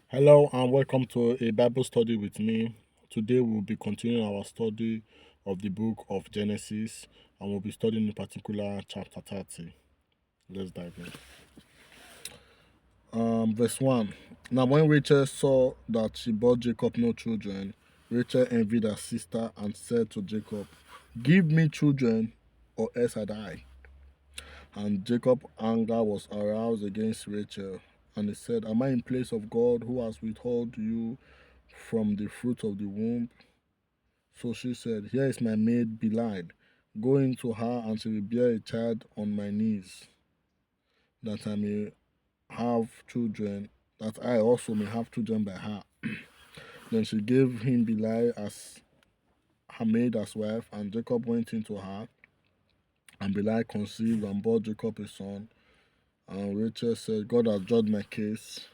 Hello and welcome to a Bible study with me. Today we'll be continuing our study of the book of Genesis and we'll be studying in particular chapter 30. Let's dive in. Verse 1. Now when Rachel saw that she bore Jacob no children, Rachel envied her sister and said to Jacob, "Give me children or else I die." And Jacob's anger was aroused against Rachel, and he said, "Am I in place of God who has withheld you from the fruit of the womb?" So she said, "Here is my maid Belial. Go in to her, and she will bear a child on my knees, that I may have children, that I also may have children by her." Then she gave him Belial as her maid as wife, and Jacob went into her, and Belial conceived and bore Jacob a son. And Rachel said, "God has judged my case.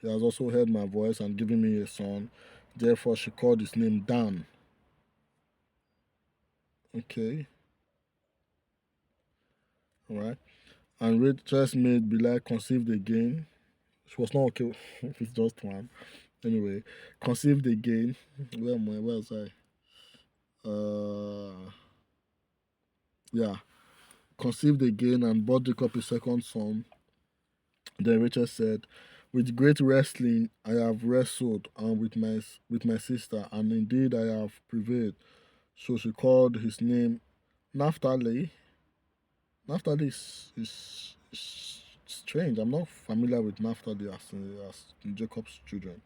He has also heard my voice and given me a son." Therefore she called his name Dan. Okay, all right. And Rachel's maid Belial conceived again. She was not okay if it's just one. Anyway, conceived again. Where was I? Yeah. Conceived again and bore Jacob a second son. Then Rachel said, "With great wrestling I have wrestled and with my sister, and indeed I have prevailed." So she called his name Naphtali. Naphtali is strange. I'm not familiar with Naphtali as Jacob's children.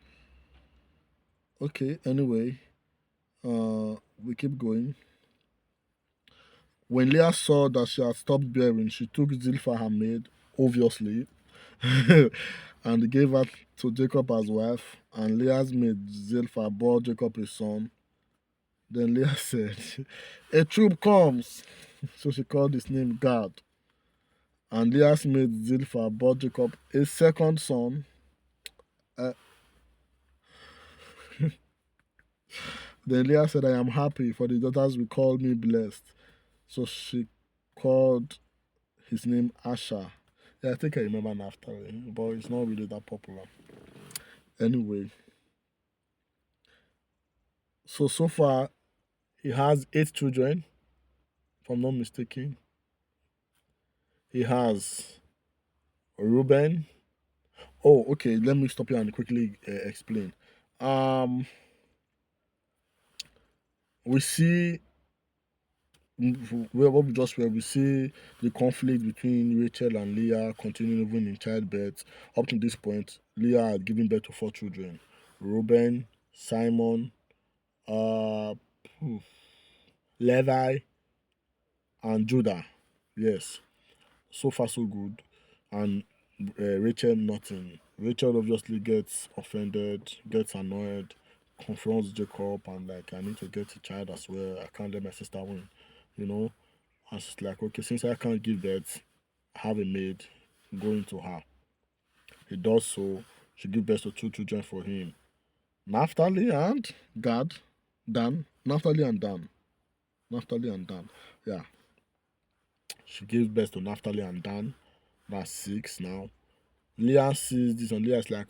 Okay, anyway, we keep going. When Leah saw that she had stopped bearing, she took Zilpah her maid, obviously, and gave her to Jacob as wife. And Leah's maid Zilpah bore Jacob a son. Then Leah said, "A troop comes." So she called his name Gad. And Leah's maid Zilpah bore Jacob a second son. Uh, then Leah said, "I am happy, for the daughters will call me blessed." So she called his name Asher. Yeah, I think I remember Naphtali, but it's not really that popular. Anyway, so far he has 8 children, if I'm not mistaken. He has Reuben. Oh, okay. Let me stop here and quickly explain. Um, we see what we just read. We see the conflict between Rachel and Leah continuing even in childbirth. Up to this point, Leah had given birth to 4 children: Reuben, Simon, uh, Levi, and Judah. Yes, so far so good. And Rachel nothing. Rachel obviously gets offended, gets annoyed, confronts Jacob, and like, "I need to get a child as well. I can't let my sister win," you know. And she's like, "Okay, since I can't give birth, have a maid, go into her." He does so. She gives birth to 2 children for him: Naphtali and Gad, Dan. Naphtali and Dan. Naphtali and Dan. Yeah, she gives birth to Naphtali and Dan. That's 6 now. Leah sees this and Leah's like,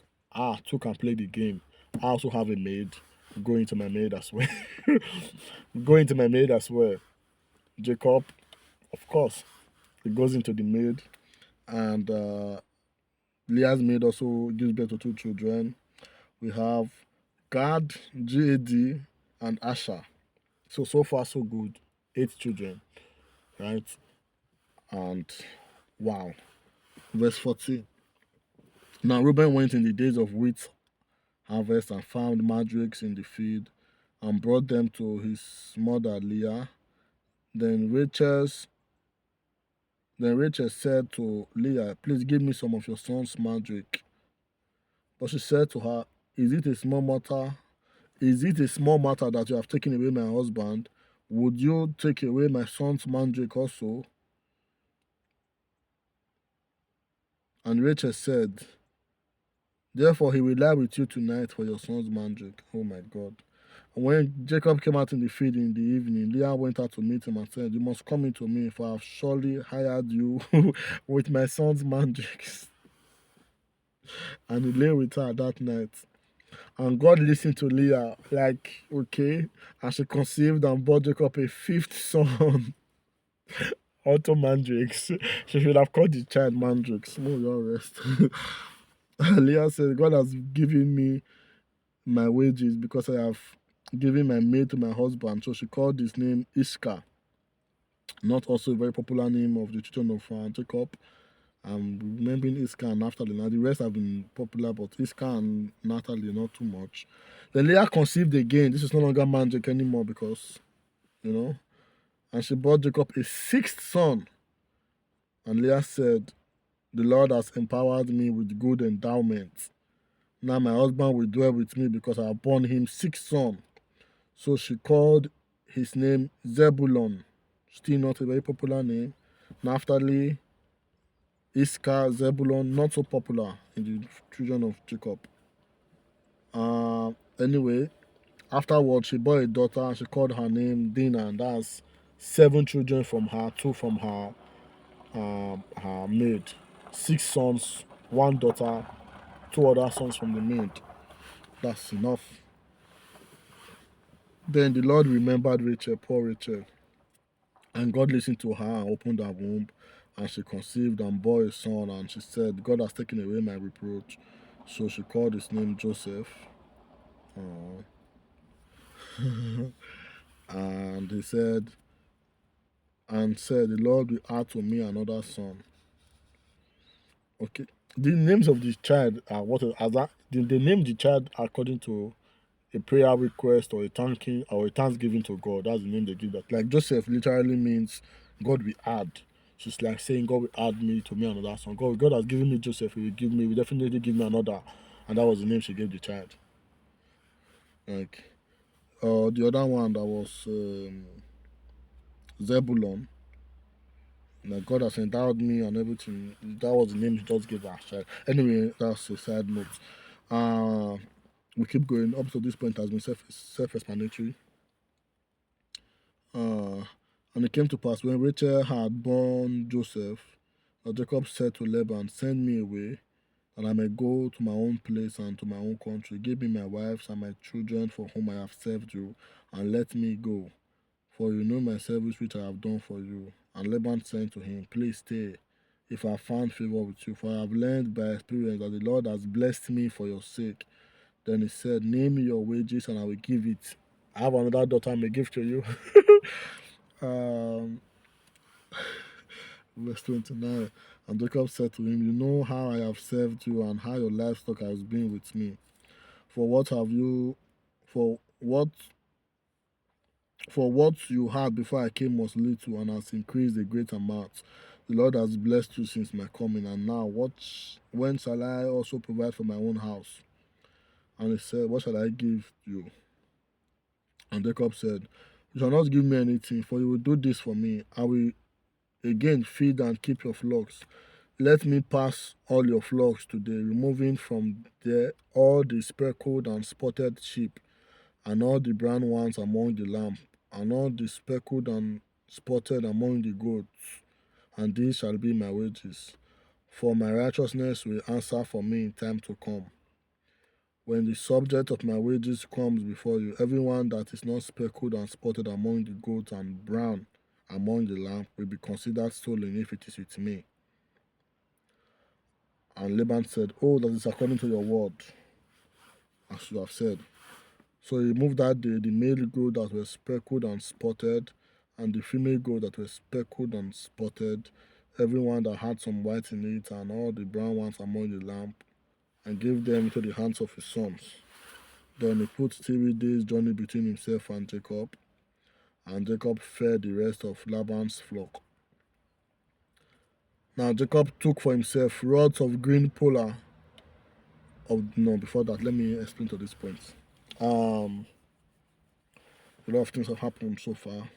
two can play the game. I also have a maid. Go into my maid as well. Go into my maid as well. Jacob, of course, he goes into the maid, and Leah's maid also gives birth to 2 children. We have Gad, Gad, and Asher. So far so good. 8 children, right? And wow. Verse 14. Now Reuben went in the days of wheat harvest and found mandrakes in the field and brought them to his mother Leah. Then Rachel said to Leah, "Please give me some of your son's mandrake." But she said to her, "Is it a small matter? Is it a small matter that you have taken away my husband? Would you take away my son's mandrake also?" And Rachel said, "Therefore he will lie with you tonight for your son's mandrake." Oh my God. When Jacob came out in the field in the evening, Leah went out to meet him and said, "You must come into me, for I have surely hired you with my son's mandrakes." and he lay with her that night. And God listened to Leah, like, okay. And she conceived and bore Jacob a fifth son, Otto Mandrakes. She should have called the child Mandrakes. No, your rest. Leah said, God has given me my wages because I have given my maid to my husband. So she called his name Iska, not also a very popular name of the children of Jacob. I'm remembering Iska and Naphtali. Now the rest have been popular, but Iska and Naphtali not too much. Then Leah conceived again. This is no longer Mandrak anymore because, and she brought Jacob a sixth son. And Leah said, the Lord has empowered me with good endowment. Now my husband will dwell with me because I have borne him six sons. So she called his name Zebulon. Still not a very popular name. Naphtali, Iska, Zebulon, not so popular in the children of Jacob. Anyway, afterwards she bore a daughter and she called her name Dinah, and that's seven children from her, two from her maid, six sons, one daughter, two other sons from the maid. That's enough. Then the Lord remembered Rachel, poor Rachel, and God listened to her and opened her womb, and she conceived and bore a son, and she said, God has taken away my reproach. So she called his name Joseph. And he said, the Lord will add to me another son. Okay. The names of the child are what are that they name the child according to a prayer request or a thanking or a thanksgiving to God. That's the name they give that. Like Joseph literally means God will add. So it's like saying God will add to me another son. God has given me Joseph, he will definitely give me another. And that was the name she gave the child. Like the other one that was Zebulon. Like God has endowed me and everything. That was the name he just gave our child. Anyway, that's a side note. Uh we keep going. Up to this point has been self-explanatory. Uh, and it came to pass when Rachel had born Joseph, that Jacob said to Laban, send me away, that I may go to my own place and to my own country. Give me my wives and my children for whom I have served you, and let me go. For you know my service which I have done for you. And Laban said to him, please stay, if I have found favor with you, for I have learned by experience that the Lord has blessed me for your sake. Then he said, name me your wages and I will give it. I have another daughter I may give to you. um, Verse 29. And Jacob said to him, you know how I have served you and how your livestock has been with me. For what have you for what you had before I came was little and has increased a great amount. The Lord has blessed you since my coming, and now when shall I also provide for my own house? And he said, what shall I give you? And Jacob said, you shall not give me anything, for you will do this for me. I will again feed and keep your flocks. Let me pass all your flocks today, removing from there all the speckled and spotted sheep, and all the brown ones among the lamb, and all the speckled and spotted among the goats, and these shall be my wages. For my righteousness will answer for me in time to come. When the subject of my wages comes before you, everyone that is not speckled and spotted among the goats and brown among the lamb will be considered stolen if it is with me. And Laban said, oh, that is according to your word, as you have said. So he moved that day the male goat that were speckled and spotted, and the female goat that were speckled and spotted, everyone that had some white in it, and all the brown ones among the lamb, and gave them into the hands of his sons. Then he put 3 days' journey between himself and Jacob fed the rest of Laban's flock. Now Jacob took for himself rods of green polar. No, before that, let me explain to this point. Um, a lot of things have happened so far.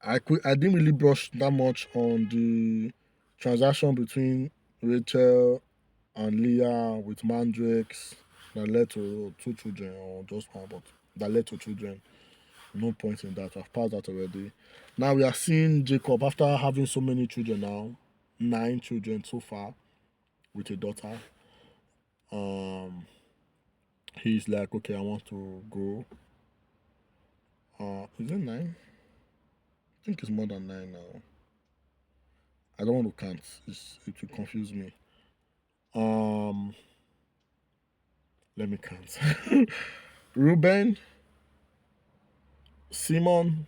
I didn't really brush that much on the transaction between Rachel and Leah with mandrakes that led to 2 children, or just one, but that led to children. No point in that. I've passed that already. Now we are seeing Jacob after having so many children now, 9 children so far with a daughter. he's like, okay, I want to go. Is it 9? I think it's more than 9 now. I don't want to count. It will confuse me. Um, Let me count. Reuben, Simon,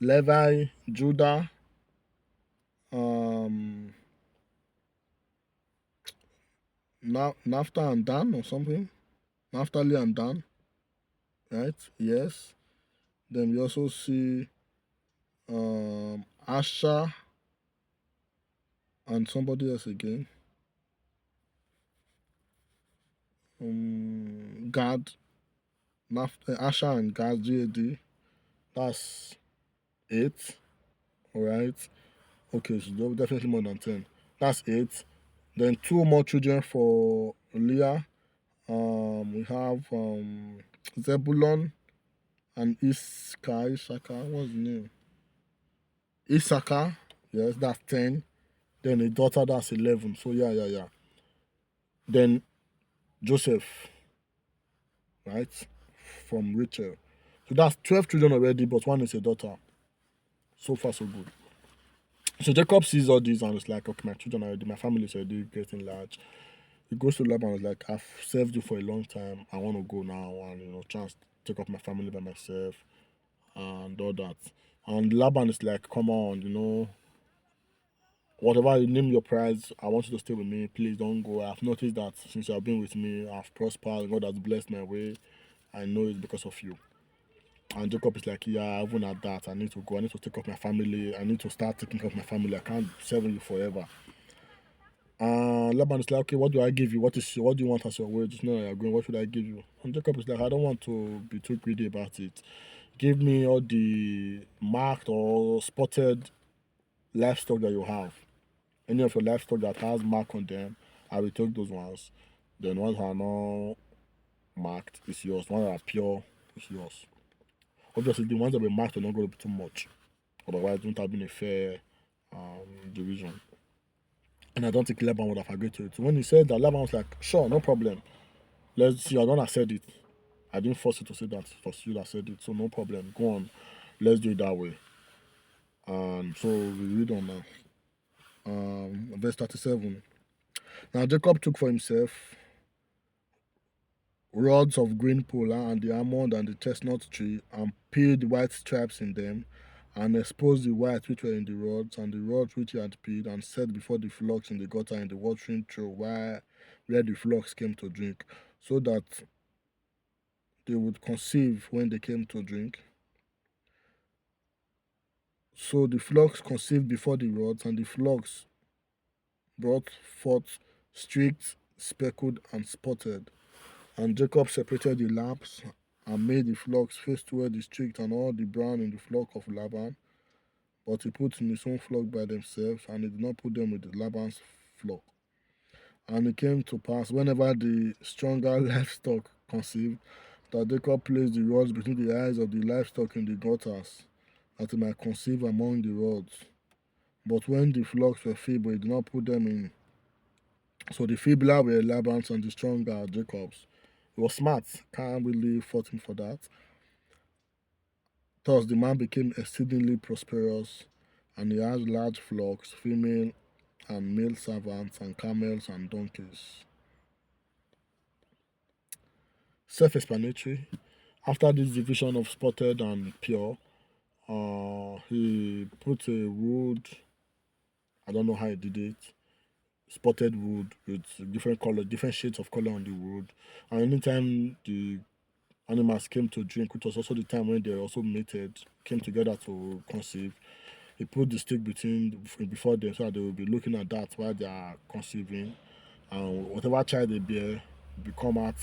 Levi, Judah, um, Naphtali and Dan or something. Naphtali and Dan, right? Yes. Then we also see Asher and somebody else again. Gad, Asher and Gad, GAD. That's 8. All right. Okay, so definitely more than 10. That's 8. Then 2 more children for Leah. We have Zebulon and Issachar. What's the name? Issachar. Yes, that's 10. Then a daughter, that's 11. So yeah. Then Joseph, right? From Rachel. So that's 12 children already, but one is a daughter. So far, so good. So Jacob sees all these and is like, okay, my children are already, my family is already getting large. He goes to Laban and is like, I've served you for a long time. I want to go now and, try to take up my family by myself and all that. And Laban is like, come on, whatever you name your price, I want you to stay with me. Please don't go. I've noticed that since you have been with me, I've prospered. God has blessed my way. I know it's because of you. And Jacob is like, yeah, even at that, I need to go. I need to take up my family. I need to start taking care of my family. I can't serve you forever. Laban is like, okay, what do I give you? What do you want as your wage? No, you're going. What should I give you? And Jacob is like, I don't want to be too greedy about it. Give me all the marked or spotted livestock that you have. Any of your livestock that has mark on them, I will take those ones. Then ones that are not marked is yours. Ones that are pure is yours. Obviously, the ones that were marked are not going to be too much. Otherwise, it wouldn't have been a fair division. And I don't think Laban would have agreed to it. So when he said that, Laban was like, sure, no problem. Let's see, I don't have said it. I didn't force you to say that. It was you that said it. So no problem. Go on. Let's do it that way. So we read on now. Verse 37. Now Jacob took for himself rods of green polar and the almond and the chestnut tree, and peeled the white stripes in them, and exposed the white which were in the rods, and the rods which he had peeled, and set before the flocks in the gutter in the watering trough where the flocks came to drink, so that they would conceive when they came to drink. So the flocks conceived before the rods, and the flocks brought forth streaked, speckled, and spotted. And Jacob separated the lambs and made the flocks face toward the streaked and all the brown in the flock of Laban. But he put in his own flock by themselves, and he did not put them with Laban's flock. And it came to pass, whenever the stronger livestock conceived, that Jacob placed the rods between the eyes of the livestock in the gutters, that it might conceive among the rods. But when the flocks were feeble, he did not put them in. So the feebler were Laban's and the stronger Jacob's. He was smart, can't really fault him for that. Thus the man became exceedingly prosperous, and he had large flocks, female and male servants, and camels and donkeys. Self-explanatory. After this division of spotted and pure, he put a wood. I don't know how he did it. Spotted wood with different color, different shades of color on the wood. And anytime the animals came to drink, which was also the time when they also mated, came together to conceive, he put the stick before them so that they will be looking at that while they are conceiving. And whatever child they bear become out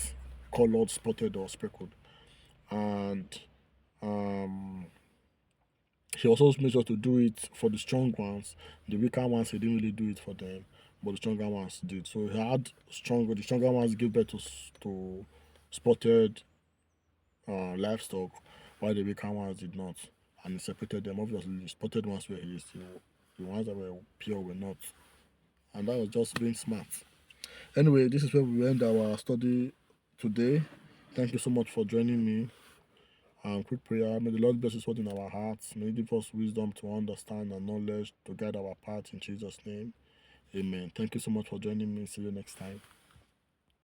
colored, spotted, or speckled. And um, he also made sure to do it for the strong ones. The weaker ones, he didn't really do it for them, but the stronger ones did. So he had the stronger ones give birth to spotted livestock, while the weaker ones did not. And he separated them. Obviously, the spotted ones were his, the ones that were pure were not. And that was just being smart. Anyway, this is where we end our study today. Thank you so much for joining me. Quick prayer. May the Lord bless His word in our hearts. May He give us wisdom to understand and knowledge to guide our path in Jesus' name. Amen. Thank you so much for joining me. See you next time.